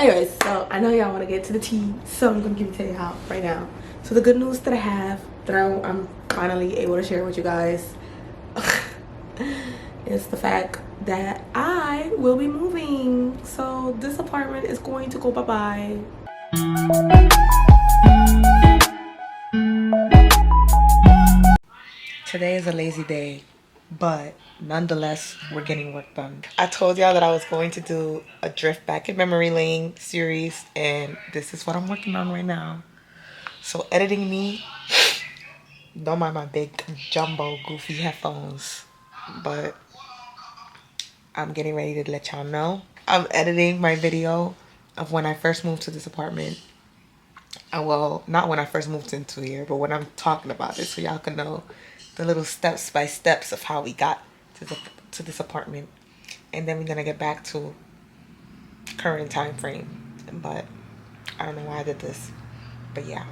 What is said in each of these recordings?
Anyways, so I know y'all want to get to the tea, so I'm gonna give it to y'all right now. So the good news that I have that I'm finally able to share with you guys is the fact that I will be moving. So this apartment is going to go bye-bye. Today is a lazy day, but nonetheless, we're getting work done. I told y'all that I was going to do a drift back in memory lane series, and this is what I'm working on right now. So editing me, don't mind my big jumbo goofy headphones, but I'm getting ready to let y'all know. I'm editing my video of when I first moved to this apartment. Well, not when I first moved into here, but when I'm talking about it, so y'all can know the little steps by steps of how we got to this apartment. And then we're gonna get back to current time frame. But I don't know why I did this, but yeah.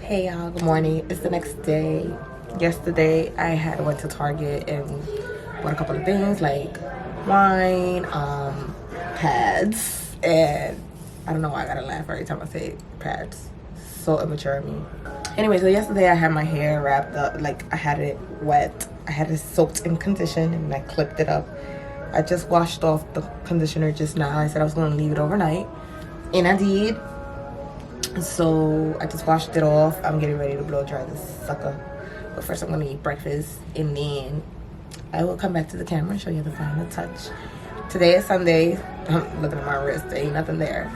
Hey y'all, good morning. It's the next day. Yesterday I went to Target and bought a couple of things like wine, pads, and I don't know why I gotta laugh every time I say pads. So immature of me. Anyway, so yesterday I had my hair wrapped up, like I had it wet. I had it soaked in conditioner and I clipped it up. I just washed off the conditioner just now. I said I was gonna leave it overnight, and I did. So I just washed it off. I'm getting ready to blow dry this sucker. But first I'm gonna eat breakfast, and then I will come back to the camera and show you the final touch. Today is Sunday. I'm looking at my wrist, there ain't nothing there.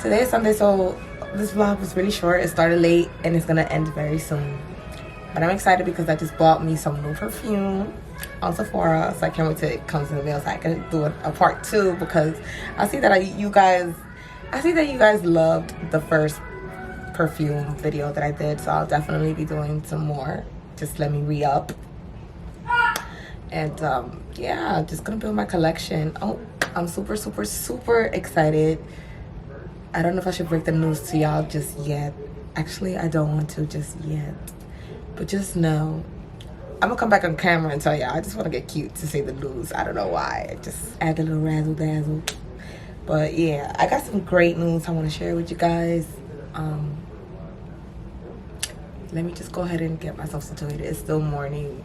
Today is Sunday, so this vlog was really short. It started late and it's gonna end very soon. But I'm excited because I just bought me some new perfume on Sephora, so I can't wait till it comes in the mail so I can do a part 2, because I see that you guys loved the first perfume video that I did, so I'll definitely be doing some more. Just let me re-up. And yeah, just gonna build my collection. Oh, I'm super, super, super excited. I don't know if I should break the news to y'all just yet. Actually, I don't want to just yet. But just know, I'm gonna come back on camera and tell y'all. I just want to get cute to say the news. I don't know why. I just add a little razzle dazzle. But yeah, I got some great news I want to share with you guys. Let me just go ahead and get myself situated. It's still morning.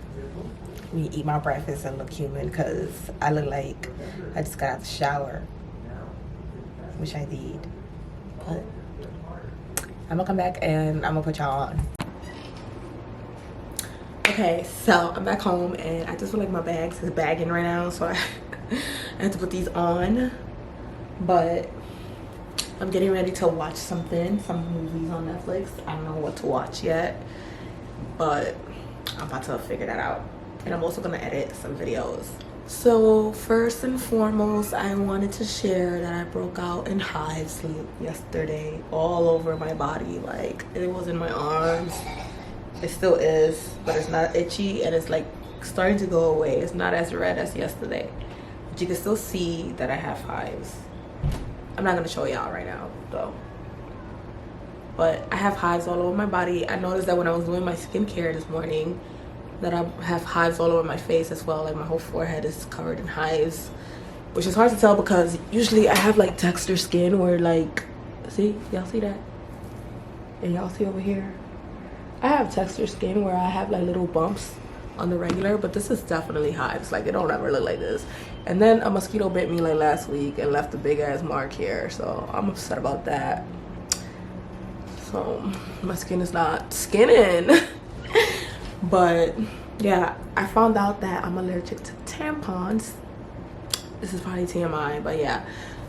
Let me eat my breakfast and look human, because I look like I just got out the shower. Which I did. But I'm gonna come back and I'm gonna put y'all on. Okay, so I'm back home and I just feel like my bags is bagging right now, so I have to put these on. But I'm getting ready to watch some movies on Netflix. I don't know what to watch yet, but I'm about to figure that out. And I'm also gonna edit some videos. So first and foremost, I wanted to share that I broke out in hives yesterday, all over my body. Like, it was in my arms. It still is, but it's not itchy, and it's like starting to go away. It's not as red as yesterday, but you can still see that I have hives. I'm not gonna show y'all right now though, but I have hives all over my body. I noticed that when I was doing my skincare this morning, that I have hives all over my face as well. Like, my whole forehead is covered in hives, which is hard to tell because usually I have like texture skin where, like, see, y'all see that? And y'all see over here, I have texture skin where I have like little bumps on the regular, but this is definitely hives. Like, it don't ever look like this. And then a mosquito bit me like last week and left a big ass mark here, so I'm upset about that. So my skin is not skinning. But yeah, I found out that I'm allergic to tampons. This is probably TMI, but yeah,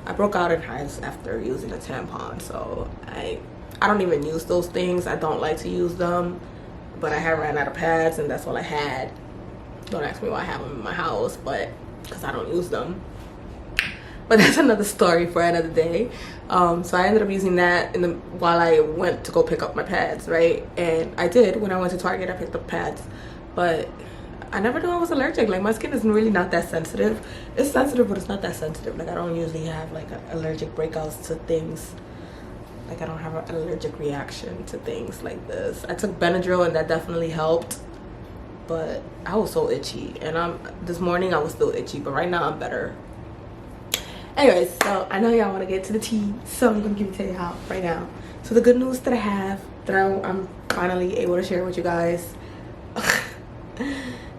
I broke out in hives after using a tampon. So I don't even use those things. I don't like to use them, but I have ran out of pads and that's all I had. Don't ask me why I have them in my house, but because I don't use them. But that's another story for another day. So I ended up using that while I went to go pick up my pads, right? And I did. When I went to Target, I picked up pads, but I never knew I was allergic. Like, my skin is really not that sensitive. It's sensitive, but it's not that sensitive. Like, I don't usually have like allergic breakouts to things. Like, I don't have an allergic reaction to things like this. I took Benadryl and that definitely helped, but I was so itchy. And this morning I was still itchy, but right now I'm better. Anyways, so I know y'all want to get to the tea, so I'm gonna give it to y'all right now. So the good news that I have, that I'm finally able to share with you guys,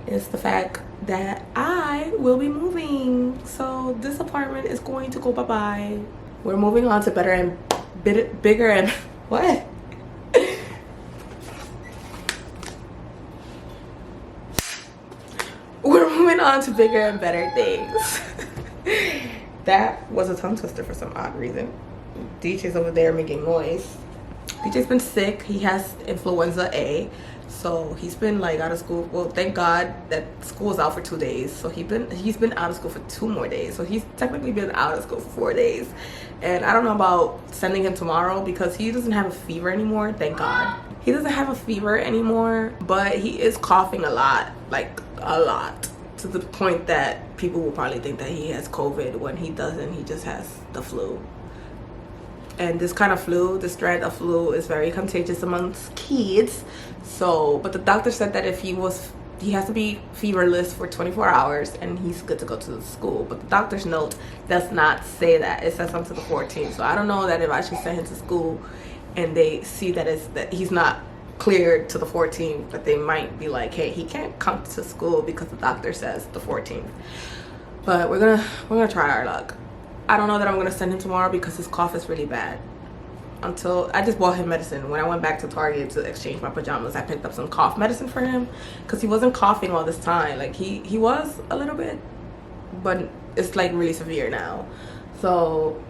is the fact that I will be moving. So this apartment is going to go bye-bye. We're moving on to better and bigger and what? We're moving on to bigger and better things. That was a tongue twister for some odd reason. DJ's over there making noise. DJ's been sick. He has influenza A, so he's been like out of school. Well, thank God that school is out for 2 days. So he's been out of school for 2 more days. So he's technically been out of school for 4 days. And I don't know about sending him tomorrow because he doesn't have a fever anymore. Thank God. He doesn't have a fever anymore, but he is coughing a lot, like a lot, to the point that people will probably think that he has COVID when he doesn't. He just has the flu. And this kind of flu, this strand of flu, is very contagious amongst kids. So, but the doctor said that if he has to be feverless for 24 hours and he's good to go to the school. But the doctor's note does not say that. It says until the 14th. So I don't know that if I should send him to school and they see that he's not cleared to the 14th, that they might be like, hey, he can't come to school because the doctor says the 14th. But we're gonna try our luck. I don't know that I'm gonna send him tomorrow because his cough is really bad. Until I just bought him medicine. When I went back to Target to exchange my pajamas, I picked up some cough medicine for him because he wasn't coughing all this time. Like he was a little bit, but it's like really severe now. So,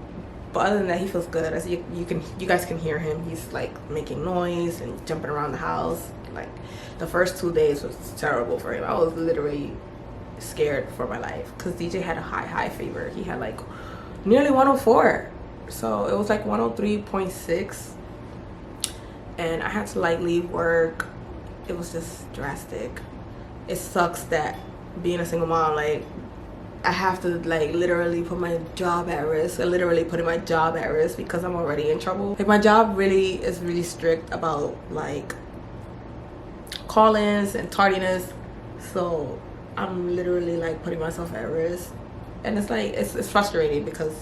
but other than that, he feels good. As you guys can hear him. He's like making noise and jumping around the house. Like the first 2 days was terrible for him. I was literally scared for my life because DJ had a high fever. He had like nearly 104. So it was like 103.6, and I had to like leave work. It was just drastic. It sucks that being a single mom, like I have to like literally put my job at risk. I literally putting my job at risk because I'm already in trouble. Like my job really is really strict about like call-ins and tardiness. So I'm literally like putting myself at risk, and it's like it's frustrating because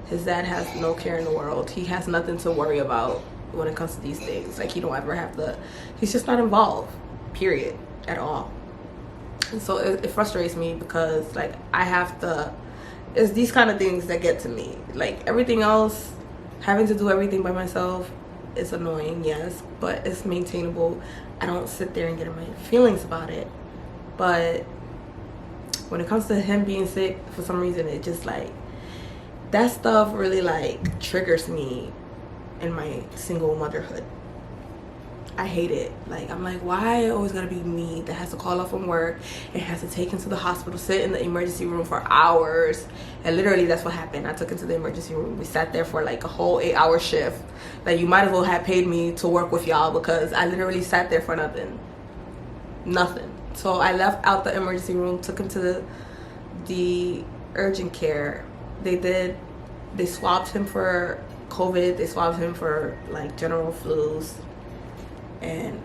his dad has no care in the world. He has nothing to worry about when it comes to these things. Like he don't ever have to, he's just not involved, period, at all. And so it frustrates me because like I have to, it's these kind of things that get to me. Like everything else, having to do everything by myself is annoying, yes, but it's maintainable. I don't sit there and get in my feelings about it. But when it comes to him being sick, for some reason, it just like, that stuff really like triggers me in my single motherhood. I hate it. Like I'm like, why it always gotta be me that has to call off from work and has to take him to the hospital, sit in the emergency room for hours. And literally that's what happened. I took him to the emergency room. We sat there for like a whole 8-hour shift. Like you might as well have paid me to work with y'all because I literally sat there for nothing. So I left out the emergency room, took him to the urgent care. They swabbed him for COVID. They swabbed him for like general flus, and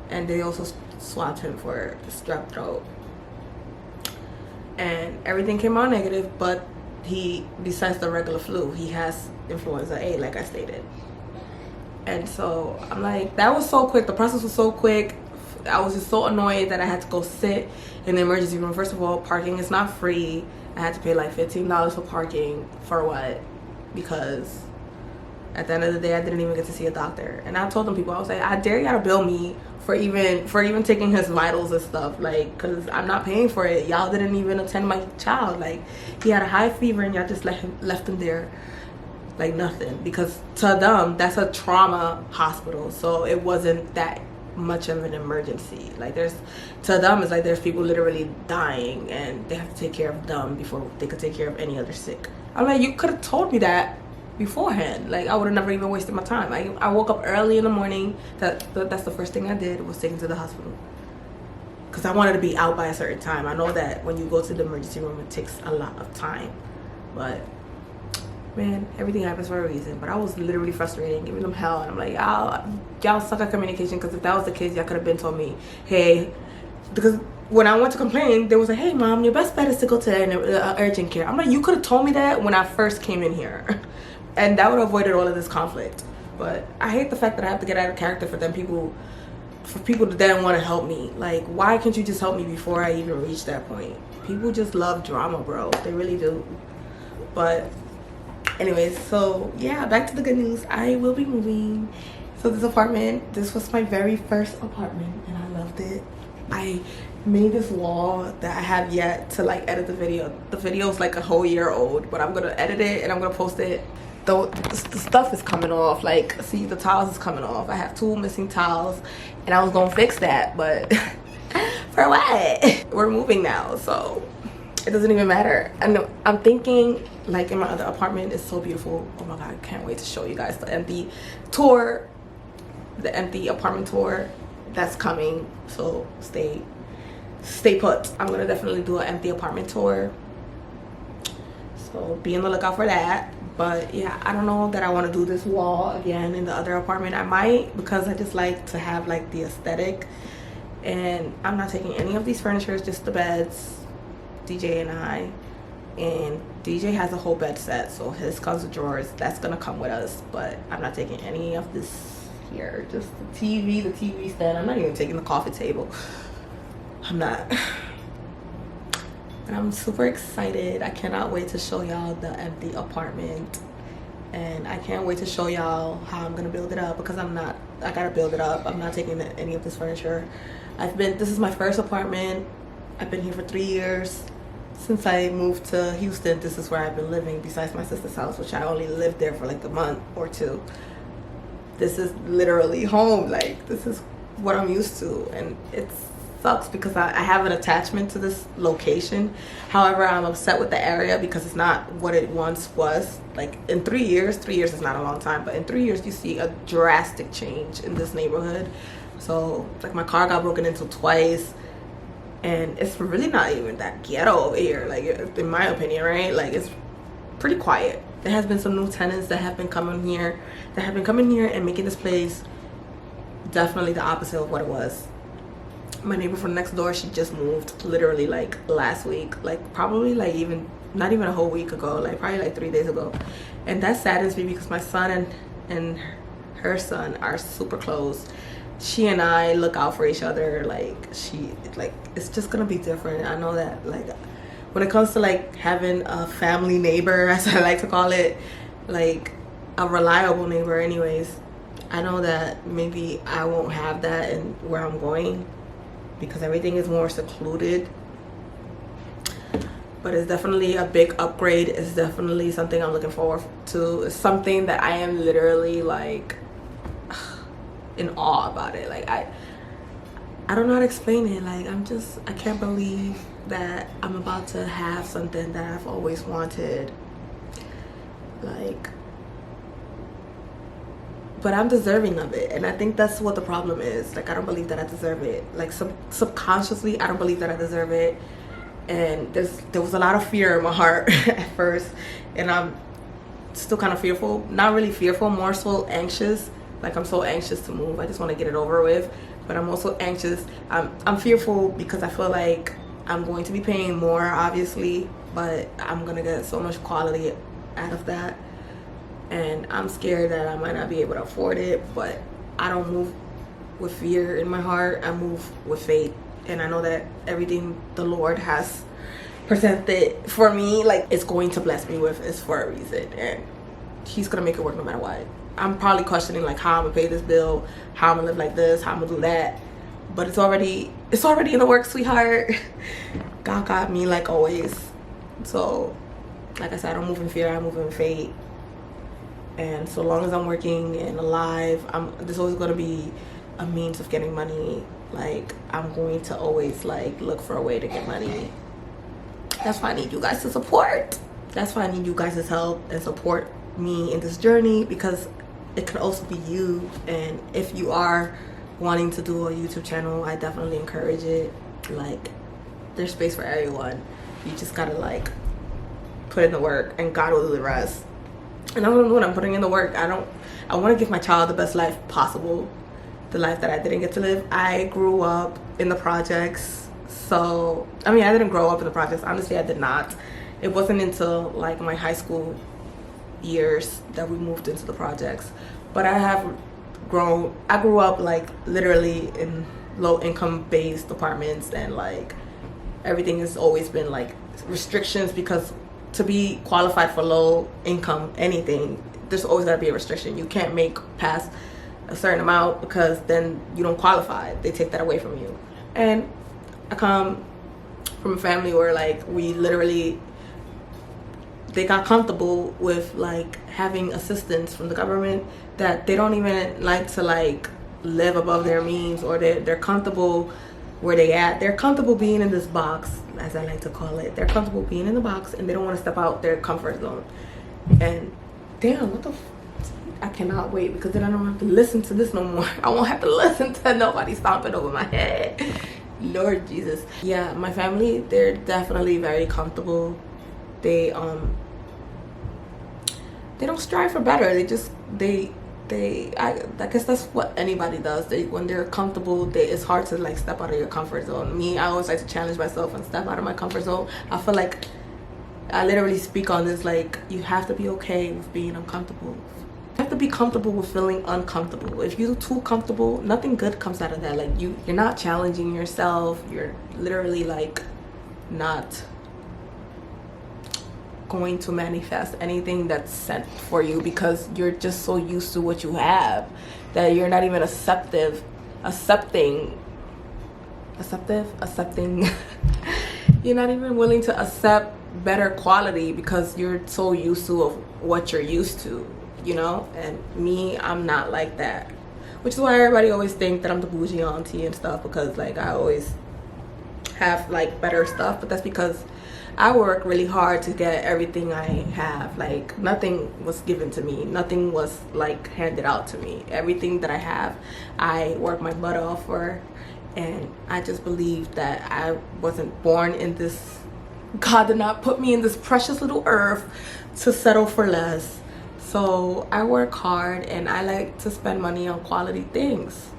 they also swabbed him for strep throat. And everything came out negative, but besides the regular flu, he has influenza A, like I stated. And so I'm like, that was so quick. The process was so quick. I was just so annoyed that I had to go sit in the emergency room. First of all, parking is not free. I had to pay like $15 for parking. For what? Because at the end of the day, I didn't even get to see a doctor. And I told them people, I was like, I dare y'all to bill me for even taking his vitals and stuff, like, because I'm not paying for it. Y'all didn't even attend my child. Like, he had a high fever and y'all just left him there like nothing, because to them that's a trauma hospital, so it wasn't that much of an emergency. Like to them it's like there's people literally dying and they have to take care of them before they could take care of any other sick. I'm like, you could have told me that beforehand. Like I would have never even wasted my time. I woke up early in the morning. That's the first thing I did, was take him to the hospital, because I wanted to be out by a certain time. I know that when you go to the emergency room it takes a lot of time, but man, everything happens for a reason. But I was literally frustrated, giving them hell, and I'm like, y'all suck at communication, because if that was the case, y'all could have been told me, hey, because when I went to complain, they was like, hey mom, your best bet is to go to urgent care. I'm like, you could have told me that when I first came in here. And that would have avoided all of this conflict. But I hate the fact that I have to get out of character for people that didn't want to help me. Like, why can't you just help me before I even reach that point? People just love drama, bro. They really do. But anyways, so yeah, back to the good news. I will be moving. So this was my very first apartment and I loved it. I made this wall that I have yet to like edit the video. The video is like a whole year old, but I'm gonna edit it and I'm gonna post it. Though the stuff is coming off, like, see, the tiles is coming off. I have 2 missing tiles and I was gonna fix that, but for what? We're moving now, so it doesn't even matter. And I'm thinking, like, in my other apartment, it's so beautiful. Oh my god, I can't wait to show you guys the empty apartment tour that's coming. So stay put. I'm gonna definitely do an empty apartment tour, so be on the lookout for that. But yeah, I don't know that I want to do this wall again in the other apartment. I might, because I just like to have like the aesthetic. And I'm not taking any of these furnitures, just the beds, DJ and I. And DJ has a whole bed set, so his comes with drawers. That's gonna come with us, but I'm not taking any of this here. Just the TV stand. I'm not even taking the coffee table. I'm not. And I'm super excited. I cannot wait to show y'all the empty apartment. And I can't wait to show y'all how I'm gonna build it up, because I gotta build it up. I'm not taking any of this furniture. This is my first apartment. I've been here for 3 years. Since I moved to Houston, this is where I've been living, besides my sister's house, which I only lived there for like a month or 2. This is literally home. Like, this is what I'm used to, and it sucks because I have an attachment to this location. However, I'm upset with the area because it's not what it once was. Like, in 3 years is not a long time, but in 3 years you see a drastic change in this neighborhood. So, like, my car got broken into twice. And it's really not even that ghetto over here, like, in my opinion, right? Like, it's pretty quiet. There has been some new tenants that have been coming here and making this place definitely the opposite of what it was. My neighbor from next door, she just moved literally like last week, like probably like not even a whole week ago, like probably like 3 days ago. And that saddens me because my son and her son are super close. She and I look out for each other. It's just gonna be different. I know that, like, when it comes to like having a family neighbor, as I like to call it, like a reliable neighbor anyways, I know that maybe I won't have that in where I'm going, because everything is more secluded. But it's definitely a big upgrade. It's definitely something I'm looking forward to. It's something that I am literally like in awe about it. Like, I don't know how to explain it. Like, I can't believe that I'm about to have something that I've always wanted. Like, but I'm deserving of it, and I think that's what the problem is. Like, I don't believe that I deserve it. Like, subconsciously, I don't believe that I deserve it. And there was a lot of fear in my heart at first, and I'm still kind of fearful. Not really fearful, more so anxious. Like, I'm so anxious to move. I just want to get it over with. But I'm also anxious. I'm fearful because I feel like I'm going to be paying more, obviously, but I'm gonna get so much quality out of that. And I'm scared that I might not be able to afford it. But I don't move with fear in my heart. I move with faith. And I know that everything the Lord has presented for me, like, it's going to bless me with, is for a reason. And He's gonna make it work no matter what. I'm probably questioning, like, how I'm gonna pay this bill, how I'm gonna live like this, how I'm gonna do that. But it's already in the works, sweetheart. God got me, like always. So, like I said, I don't move in fear, I move in faith. And so long as I'm working and alive, there's always gonna be a means of getting money. Like, I'm going to always, like, look for a way to get money. That's why I need you guys to support. That's why I need you guys' help and support me in this journey, because it could also be you. And if you are wanting to do a YouTube channel, I definitely encourage it. Like, there's space for everyone. You just gotta, like, put in the work, and God will do the rest. And I don't know what I'm putting in the work. I want to give my child the best life possible, the life that I didn't get to live. I grew up in the projects. So I mean, I didn't grow up in the projects. Honestly, I did not. It wasn't until like my high school years that we moved into the projects. But I grew up like literally in low income based apartments, and like everything has always been like restrictions, because to be qualified for low income anything, there's always got to be a restriction. You can't make past a certain amount, because then you don't qualify. They take that away from you. And I come from a family where like we literally, they got comfortable with like having assistance from the government, that they don't even like to like live above their means, or they're comfortable where they at. They're comfortable being in this box, as I like to call it. They're comfortable being in the box, and they don't want to step out their comfort zone. And damn, I cannot wait, because then I don't have to listen to this no more. I won't have to listen to nobody stomping over my head. Lord Jesus. Yeah, my family, they're definitely very comfortable. They don't strive for better. I guess that's what anybody does. When they're comfortable, it's hard to like step out of your comfort zone. Me, I always like to challenge myself and step out of my comfort zone. I feel like I literally speak on this, like, you have to be okay with being uncomfortable. You have to be comfortable with feeling uncomfortable. If you're too comfortable, nothing good comes out of that. Like you're not challenging yourself. You're literally like not going to manifest anything that's sent for you, because you're just so used to what you have that you're not even accepting you're not even willing to accept better quality, because you're so used to what you're used to, you know. And me, I'm not like that, which is why everybody always think that I'm the bougie auntie and stuff, because like I always have like better stuff. But that's because I work really hard to get everything I have. Like nothing was given to me. Nothing was like handed out to me. Everything that I have, I work my butt off for. And I just believe that I wasn't born in this, God did not put me in this precious little earth to settle for less. So I work hard, and I like to spend money on quality things.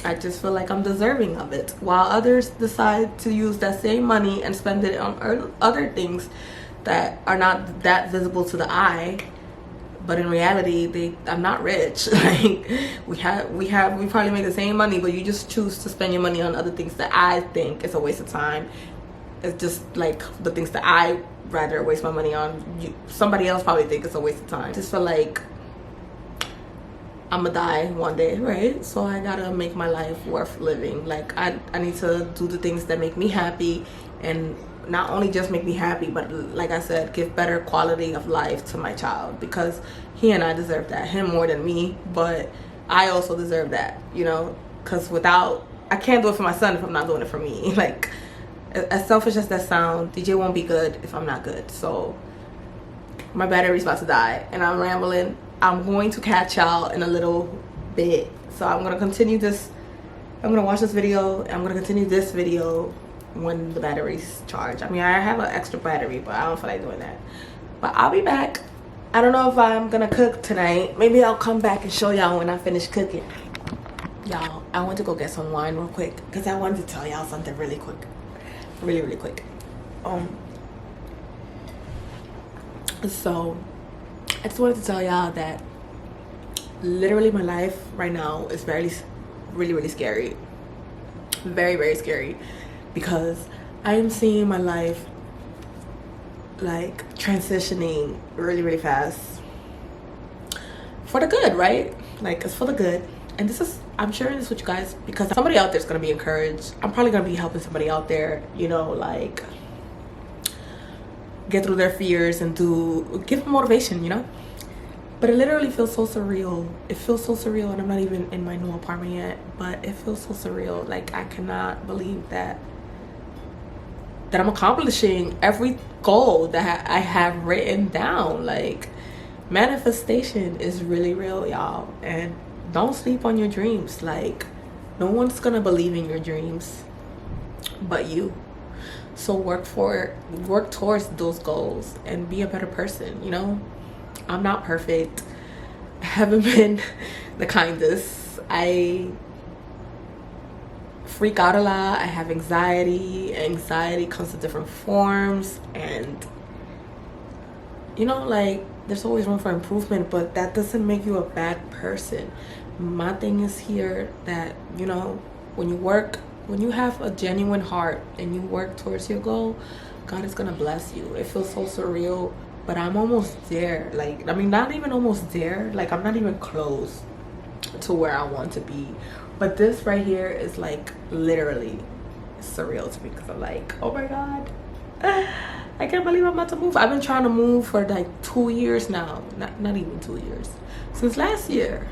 I just feel like I'm deserving of it, while others decide to use that same money and spend it on other things that are not that visible to the eye. But in reality, I'm not rich. Like we probably make the same money, but you just choose to spend your money on other things that I think is a waste of time. It's just like the things that I rather waste my money on. Somebody else probably think it's a waste of time. I just feel like I'm gonna die one day, right? So I gotta make my life worth living. Like I need to do the things that make me happy, and not only just make me happy, but like I said, give better quality of life to my child, because he and I deserve that. Him more than me, but I also deserve that, you know, because I can't do it for my son if I'm not doing it for me. Like, as selfish as that sounds, DJ won't be good if I'm not good. So my battery's about to die, and I'm rambling. I'm going to catch y'all in a little bit. So I'm gonna continue this. I'm gonna watch this video. I'm gonna continue this video when the battery's charged. I mean, I have an extra battery, but I don't feel like doing that. But I'll be back. I don't know if I'm gonna cook tonight. Maybe I'll come back and show y'all when I finish cooking. Y'all, I went to go get some wine real quick, because I wanted to tell y'all something really quick. Really quick. So I just wanted to tell y'all that literally my life right now is really scary. Very scary, because I am seeing my life like transitioning really fast for the good, right? Like it's for the good. And I'm sharing this with you guys because somebody out there's gonna be encouraged. I'm probably gonna be helping somebody out there, you know, like get through their fears and give them motivation, you know. But it literally feels so surreal. It feels so surreal, and I'm not even in my new apartment yet, but it feels so surreal. Like I cannot believe that I'm accomplishing every goal that I have written down. Like manifestation is really real, y'all. And don't sleep on your dreams. Like no one's gonna believe in your dreams but you. So work towards those goals and be a better person, you know. I'm not perfect. I haven't been the kindest. freak out a lot. I have anxiety. Anxiety comes in different forms, and you know, like, there's always room for improvement, but that doesn't make you a bad person. My thing is here that, you know, when you have a genuine heart and you work towards your goal, God is gonna bless you. It feels so surreal, but I'm almost there. Like, I mean, not even almost there. Like, I'm not even close to where I want to be. But this right here is like literally surreal to me, because I'm like, oh my God, I can't believe I'm about to move. I've been trying to move for like 2 years now. Not even 2 years. Since last year.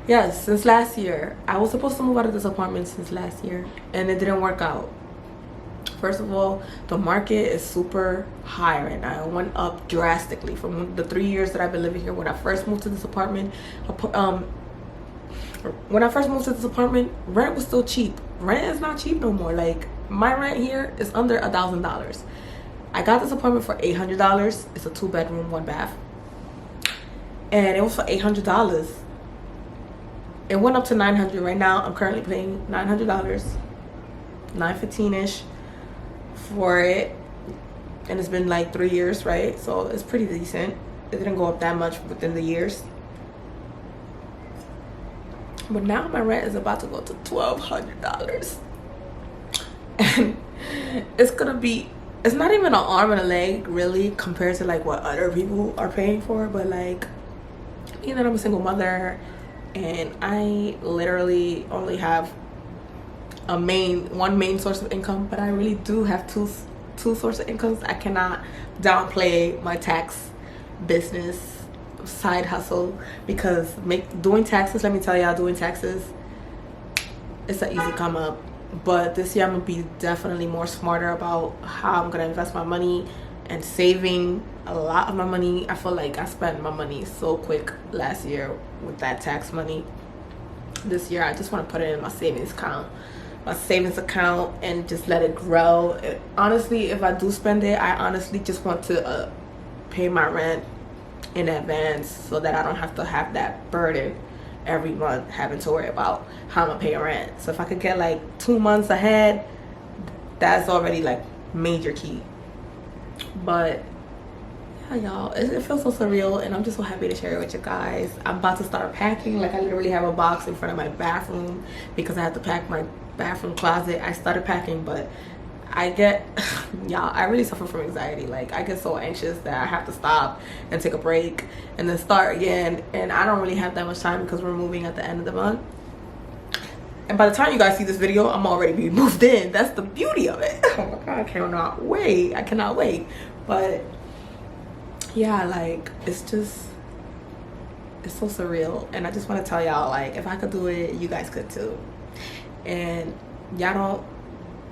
Yes, since last year. I was supposed to move out of this apartment since last year, and it didn't work out. First of all, the market is super high right now. It went up drastically from the 3 years that I've been living here. When I first moved to this apartment, rent was still cheap. Rent is not cheap no more. Like, my rent here is under $1,000. I got this apartment for $800. It's a 2-bedroom, 1 bath, and it was for $800. It went up to $900. Right now, I'm currently paying $900, $915-ish for it, and it's been like 3 years, right? So it's pretty decent. It didn't go up that much within the years. But now my rent is about to go to $1,200, and it's not even an arm and a leg really compared to like what other people are paying for. But like, you know, I'm a single mother, and I literally only have one main source of income, but I really do have two sources of incomes. I cannot downplay my tax business side hustle, because doing taxes, let me tell y'all, doing taxes, it's an easy come up. But this year I'm gonna be definitely more smarter about how I'm gonna invest my money and saving a lot of my money. I feel like I spent my money so quick last year with that tax money. This year I just want to put it in my savings account and just let it grow. Honestly, if I do spend it, I honestly just want to pay my rent in advance, so that I don't have to have that burden every month having to worry about how I'm gonna pay rent. So if I could get like 2 months ahead, that's already like major key. But yeah, y'all, it feels so surreal, and I'm just so happy to share it with you guys. I'm about to start packing. Like, I literally have a box in front of my bathroom because I have to pack my bathroom closet. I started packing, but y'all, I really suffer from anxiety. Like, I get so anxious that I have to stop and take a break and then start again, and I don't really have that much time because we're moving at the end of the month. And by the time you guys see this video, I'm already be moved in. That's the beauty of it. Oh my God, I cannot wait. But yeah, like, it's so surreal, and I just want to tell y'all, like, if I could do it, you guys could too. And y'all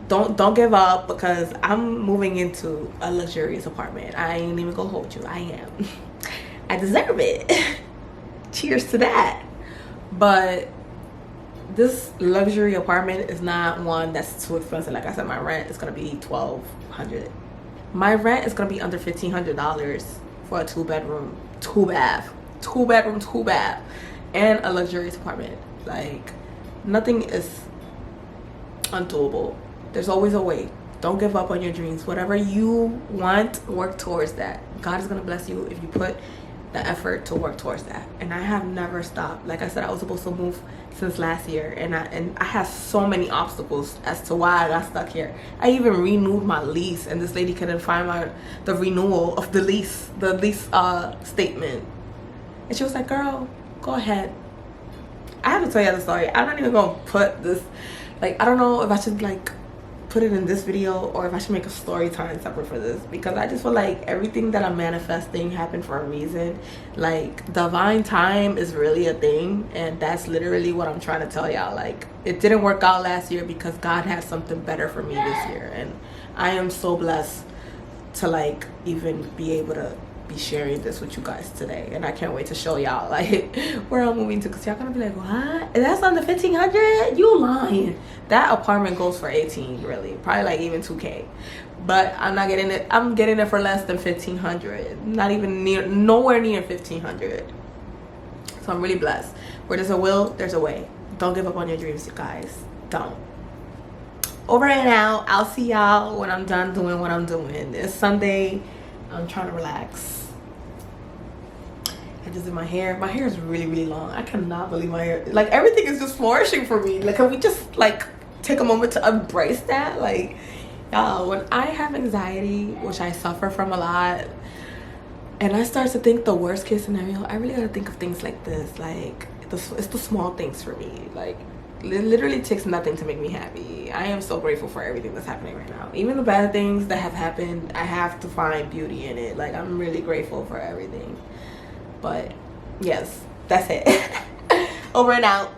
don't give up, because I'm moving into a luxurious apartment. I ain't even gonna hold you. I am. I deserve it. Cheers to that. But this luxury apartment is not one that's too expensive. Like I said, my rent is gonna be $1,200. My rent is gonna be under $1,500 for a 2-bedroom, 2-bath, and a luxurious apartment. Like, nothing is undoable. There's always a way. Don't give up on your dreams. Whatever you want, work towards that. God is gonna bless you if you put the effort to work towards that. And I have never stopped. Like I said, I was supposed to move since last year, and I have so many obstacles as to why I got stuck here. I even renewed my lease, and this lady couldn't find the renewal of the lease statement. And she was like, "Girl, go ahead." I have to tell you the story. I'm not even gonna put this, like, I don't know if I should like put it in this video or if I should make a story time separate for this, because I just feel like everything that I'm manifesting happened for a reason. Like, divine time is really a thing, and that's literally what I'm trying to tell y'all. Like, it didn't work out last year because God has something better for me this year, and I am so blessed to like even be able to be sharing this with you guys today. And I can't wait to show y'all like where I'm moving to, because y'all gonna be like, what? That's under $1,500? You lying. That apartment goes for 18, really, probably like even 2K, but I'm not getting it. I'm getting it for less than 1,500, not even nowhere near 1,500. So I'm really blessed. Where there's a will, there's a way. Don't give up on your dreams, you guys. Don't. Over and out. I'll see y'all when I'm done doing what I'm doing. It's Sunday. I'm trying to relax. I just did my hair. My hair is really, really long. I cannot believe my hair. Like, everything is just flourishing for me. Like, can we just, like, take a moment to embrace that? Like, y'all, when I have anxiety, which I suffer from a lot, and I start to think the worst case scenario, I really gotta think of things like this. Like, it's the small things for me. Like, it literally takes nothing to make me happy. I am so grateful for everything that's happening right now. Even the bad things that have happened, I have to find beauty in it. Like, I'm really grateful for everything. But yes, that's it. Over and out.